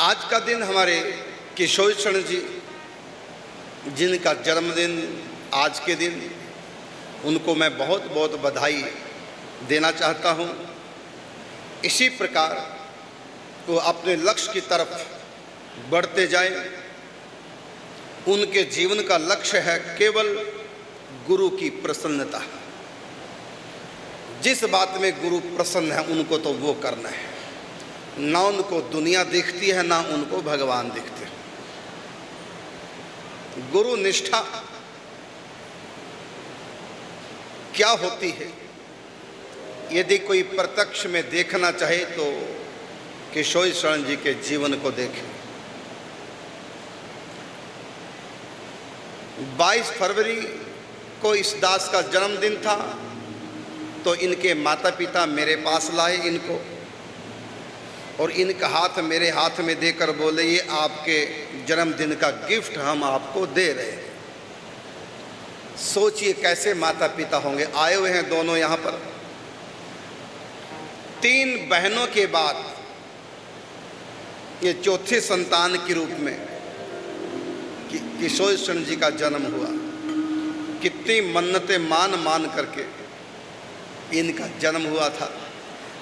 आज का दिन हमारे किशोर चरण जी जिनका जन्मदिन आज के दिन, उनको मैं बहुत बहुत बधाई देना चाहता हूँ। इसी प्रकार वो अपने लक्ष्य की तरफ बढ़ते जाएं। उनके जीवन का लक्ष्य है केवल गुरु की प्रसन्नता। जिस बात में गुरु प्रसन्न है उनको तो वो करना है, ना उनको दुनिया दिखती है ना उनको भगवान दिखते हैं। गुरु निष्ठा क्या होती है, यदि कोई प्रत्यक्ष में देखना चाहे तो किशोर चरण जी के जीवन को देखें। 22 फरवरी को इस दास का जन्मदिन था, तो इनके माता पिता मेरे पास लाए इनको, और इनका हाथ मेरे हाथ में देकर बोले, ये आपके जन्मदिन का गिफ्ट हम आपको दे रहे हैं। सोचिए कैसे माता पिता होंगे। आए हुए हैं दोनों यहाँ पर, 3 बहनों के बाद ये चौथे संतान के रूप में किशोर चरण जी का जन्म हुआ। कितनी मन्नतें मान मान करके इनका जन्म हुआ था।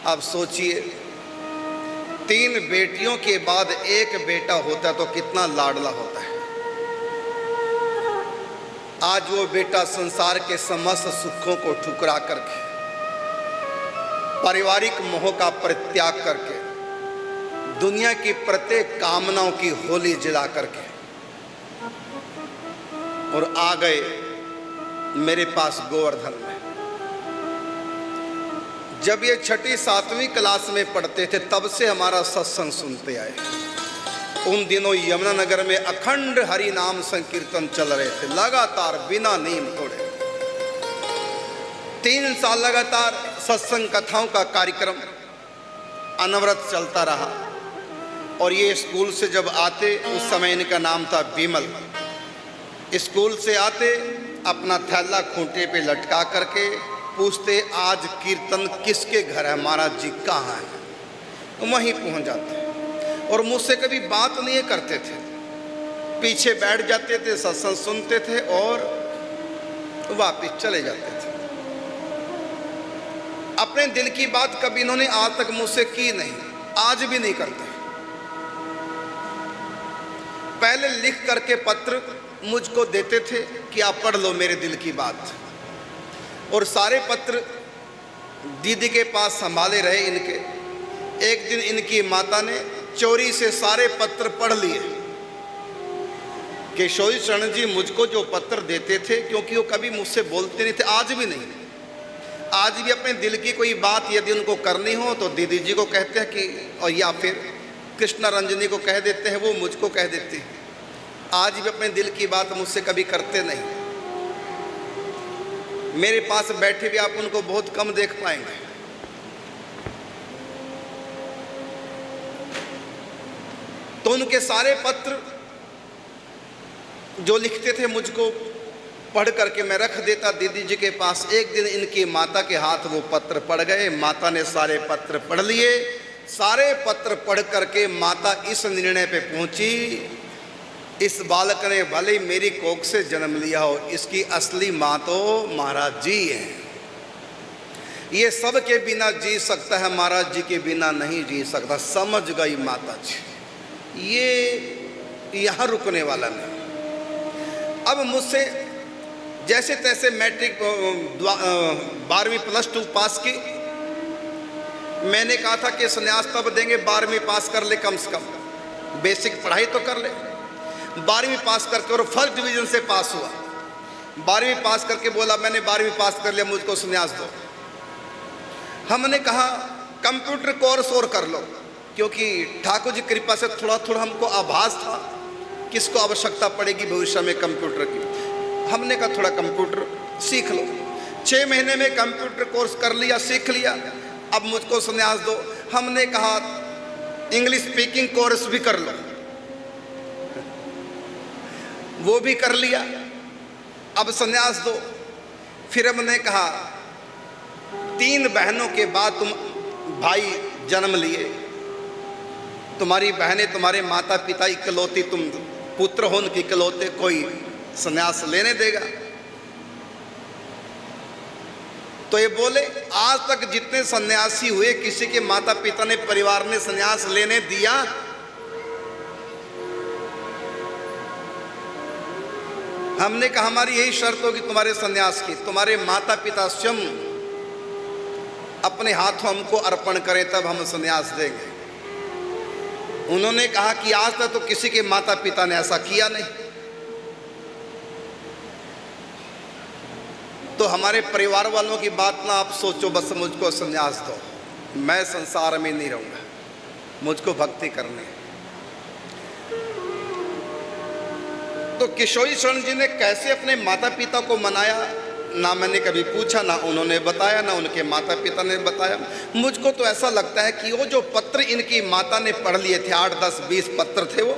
अब सोचिए 3 बेटियों के बाद एक बेटा होता तो कितना लाडला होता है। आज वो बेटा संसार के समस्त सुखों को ठुकरा करके, पारिवारिक मोह का परित्याग करके, दुनिया की प्रत्येक कामनाओं की होली जला करके और आ गए मेरे पास गोवर्धन में। जब ये 6ठी 7वीं क्लास में पढ़ते थे तब से हमारा सत्संग सुनते आए। उन दिनों यमुनानगर में अखंड हरि नाम संकीर्तन चल रहे थे, लगातार बिना नीम तोड़े। 3 साल लगातार सत्संग कथाओं का कार्यक्रम अनवरत चलता रहा। और ये स्कूल से जब आते, उस समय इनका नाम था विमल, स्कूल से आते अपना थैला खूंटे पे लटका करके पूछते, आज कीर्तन किसके घर है, महाराज जी कहाँ है। वहीं पहुँच जाते और मुझसे कभी बात नहीं करते थे, पीछे बैठ जाते थे, सत्संग सुनते थे और वापस चले जाते थे। अपने दिल की बात कभी इन्होंने आज तक मुझसे की नहीं, आज भी नहीं करते। पहले लिख करके पत्र मुझको देते थे कि आप पढ़ लो मेरे दिल की बात, और सारे पत्र दीदी के पास संभाले रहे इनके। एक दिन इनकी माता ने चोरी से सारे पत्र पढ़ लिए। किशोर चरण जी मुझको जो पत्र देते थे, क्योंकि वो कभी मुझसे बोलते नहीं थे, आज भी नहीं, आज भी अपने दिल की कोई बात यदि उनको करनी हो तो दीदी जी को कहते हैं कि, और या फिर कृष्णा रंजनी को कह देते हैं, वो मुझको कह देती है। आज भी अपने दिल की बात मुझसे कभी करते नहीं। मेरे पास बैठे भी आप उनको बहुत कम देख पाएंगे। तो उनके सारे पत्र जो लिखते थे मुझको पढ़ करके मैं रख देता दीदी जी के पास। एक दिन इनकी माता के हाथ वो पत्र पढ़ गए। माता ने सारे पत्र पढ़ लिए। सारे पत्र पढ़ करके माता इस निर्णय पे पहुंची, इस बालक ने भले मेरी कोख से जन्म लिया हो, इसकी असली माँ तो महाराज जी हैं। ये सब के बिना जी सकता है, महाराज जी के बिना नहीं जी सकता। समझ गई माता जी, ये यहाँ रुकने वाला नहीं। अब मुझसे जैसे तैसे मैट्रिक 12वीं +2 पास की। मैंने कहा था कि संन्यास तब देंगे 12वीं पास कर ले, कम से कम बेसिक पढ़ाई तो कर ले। 12वीं पास करके और फर्स्ट डिवीजन से पास हुआ। 12वीं पास करके बोला मैंने 12वीं पास कर लिया, मुझको संन्यास दो। हमने कहा कंप्यूटर कोर्स और कर लो, क्योंकि ठाकुर जी कृपा से थोड़ा थोड़ा हमको आभास था किसको आवश्यकता पड़ेगी भविष्य में कंप्यूटर की। हमने कहा थोड़ा कंप्यूटर सीख लो। 6 महीने में कंप्यूटर कोर्स कर लिया, सीख लिया। अब मुझको संन्यास दो। हमने कहा इंग्लिश स्पीकिंग कोर्स भी कर लो, वो भी कर लिया। अब संन्यास दो। फिर हमने कहा 3 बहनों के बाद तुम भाई जन्म लिए, तुम्हारी बहनें, तुम्हारे माता पिता इकलौती तुम पुत्र हो, उनके इकलौते, कोई संन्यास लेने देगा? तो ये बोले आज तक जितने सन्यासी हुए किसी के माता पिता ने, परिवार ने संन्यास लेने दिया? हमने कहा हमारी यही शर्त होगी तुम्हारे संन्यास की, तुम्हारे माता पिता स्वयं अपने हाथों हमको अर्पण करें तब हम संन्यास देंगे। उन्होंने कहा कि आज तक तो किसी के माता पिता ने ऐसा किया नहीं, तो हमारे परिवार वालों की बात ना आप सोचो, बस मुझको संन्यास दो, मैं संसार में नहीं रहूंगा, मुझको भक्ति करनी। तो किशोरी शरण जी ने कैसे अपने माता पिता को मनाया, ना मैंने कभी पूछा, ना उन्होंने बताया, ना उनके माता पिता ने बताया। मुझको तो ऐसा लगता है कि वो जो पत्र इनकी माता ने पढ़ लिए थे, 8, 10, 20 पत्र थे, वो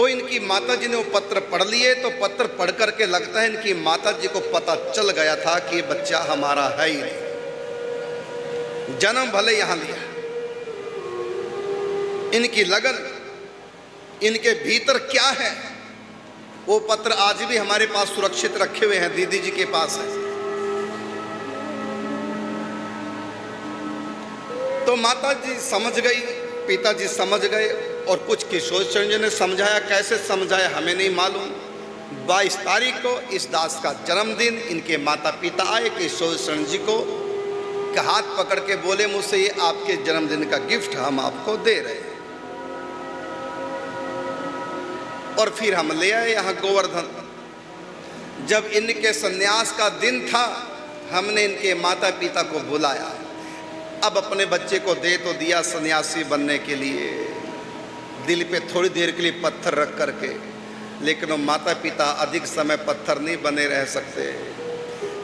इनकी माता जी ने वो पत्र पढ़ लिए, तो पत्र पढ़ करके लगता है इनकी माता जी को पता चल गया था कि ये बच्चा हमारा है ही नहीं, जन्म भले यहाँ लिया। इनकी लगन, इनके भीतर क्या है, वो पत्र आज भी हमारे पास सुरक्षित रखे हुए हैं, दीदी जी के पास है। तो माता जी समझ गई, पिताजी समझ गए, और कुछ किशोर शरण जी ने समझाया, कैसे समझाया हमें नहीं मालूम। 22 तारीख को इस दास का जन्मदिन, इनके माता पिता आए किशोर शरण जी को हाथ पकड़ के बोले, मुझसे ये आपके जन्मदिन का गिफ्ट हम आपको दे रहे हैं। और फिर हम ले आए यहाँ गोवर्धन। जब इनके संन्यास का दिन था, हमने इनके माता पिता को बुलाया। अब अपने बच्चे को दे तो दिया सन्यासी बनने के लिए, दिल पे थोड़ी देर के लिए पत्थर रख करके, लेकिन वो माता पिता अधिक समय पत्थर नहीं बने रह सकते।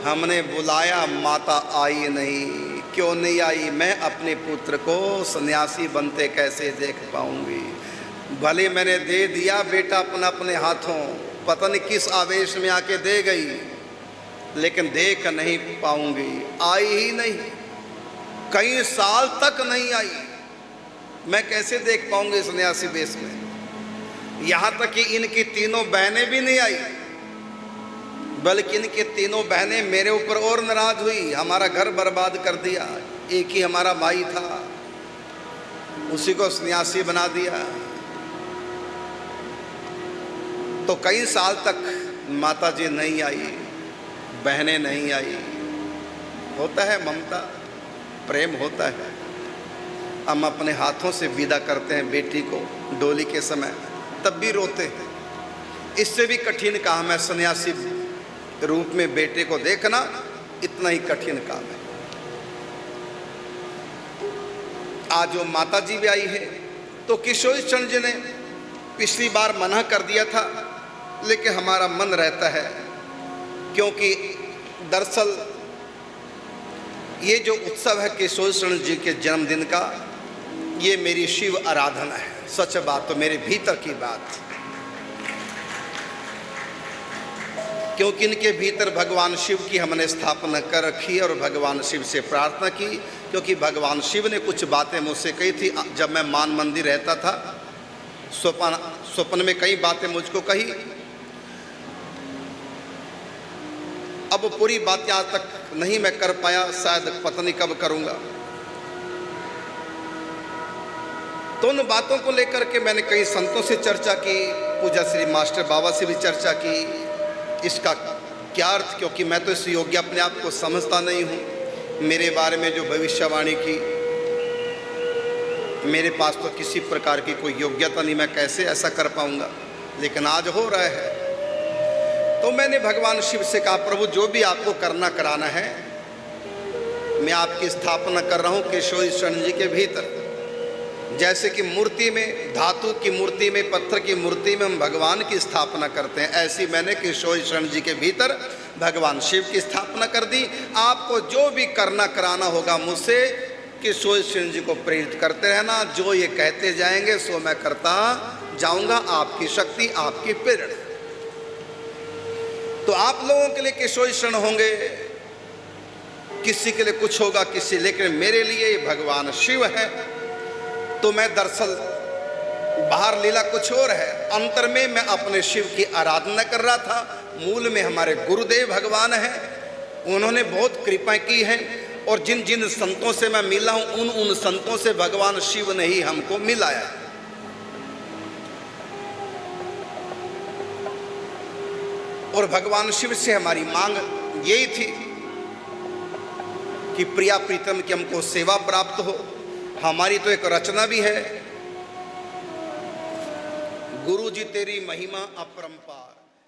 हमने बुलाया, माता आई नहीं। क्यों नहीं आई? मैं अपने पुत्र को सन्यासी बनते कैसे देख पाऊंगी? भले मैंने दे दिया बेटा अपने हाथों, पता नहीं किस आवेश में आके दे गई, लेकिन देख नहीं पाऊंगी। आई ही नहीं, कई साल तक नहीं आई। मैं कैसे देख पाऊंगी सन्यासी वेश में? यहाँ तक कि इनकी तीनों बहनें भी नहीं आई, बल्कि इनकी तीनों बहनें मेरे ऊपर और नाराज हुई, हमारा घर बर्बाद कर दिया। एक ही हमारा भाई था, उसी को सन्यासी बना दिया। तो कई साल तक माता जी नहीं आई, बहनें नहीं आई। होता है ममता, प्रेम होता है। हम अपने हाथों से विदा करते हैं बेटी को डोली के समय, तब भी रोते हैं। इससे भी कठिन काम है सन्यासी रूप में बेटे को देखना, इतना ही कठिन काम है। आज वो माता जी भी आई है। तो किशोरी शरण जी ने पिछली बार मना कर दिया था, लेकिन हमारा मन रहता है, क्योंकि दरअसल ये जो उत्सव है किशोर शरण जी के जन्मदिन का, ये मेरी शिव आराधना है। सच बात तो मेरे भीतर की बात, क्योंकि इनके भीतर भगवान शिव की हमने स्थापना कर रखी और भगवान शिव से प्रार्थना की। क्योंकि भगवान शिव ने कुछ बातें मुझसे कही थी जब मैं मान मंदिर रहता था। स्वप्न में कई बातें मुझको कही। अब पूरी बातें आज तक नहीं मैं कर पाया, शायद पता नहीं कब करूंगा। तो उन बातों को लेकर के मैंने कई संतों से चर्चा की, पूजा श्री मास्टर बाबा से भी चर्चा की, इसका क्या अर्थ, क्योंकि मैं तो इस योग्य अपने आप को समझता नहीं हूँ। मेरे बारे में जो भविष्यवाणी की, मेरे पास तो किसी प्रकार की कोई योग्यता नहीं, मैं कैसे ऐसा कर पाऊंगा, लेकिन आज हो रहा है। तो मैंने भगवान शिव से कहा, प्रभु जो भी आपको करना कराना है, मैं आपकी स्थापना कर रहा हूँ किशोरी शरण जी के भीतर। जैसे कि मूर्ति में, धातु की मूर्ति में, पत्थर की मूर्ति में हम भगवान की स्थापना करते हैं, ऐसी मैंने किशोरी शरण जी के भीतर भगवान शिव की स्थापना कर दी। आपको जो भी करना कराना होगा मुझसे किशोरी शरण जी को प्रेरित करते रहना। जो ये कहते जाएंगे सो मैं करता जाऊंगा, आपकी शक्ति, आपकी प्रेरणा। तो आप लोगों के लिए किशोरी शरण होंगे, किसी के लिए कुछ होगा, किसी, लेकिन मेरे लिए भगवान शिव है। तो मैं दरअसल बाहर लीला कुछ और है, अंतर में मैं अपने शिव की आराधना कर रहा था। मूल में हमारे गुरुदेव भगवान हैं, उन्होंने बहुत कृपा की है और जिन जिन संतों से मैं मिला हूं उन उन संतों से भगवान शिव ने ही हमको मिलाया। और भगवान शिव से हमारी मांग यही थी कि प्रिया प्रीतम की हमको सेवा प्राप्त हो। हमारी तो एक रचना भी है, गुरु जी तेरी महिमा अपरंपार।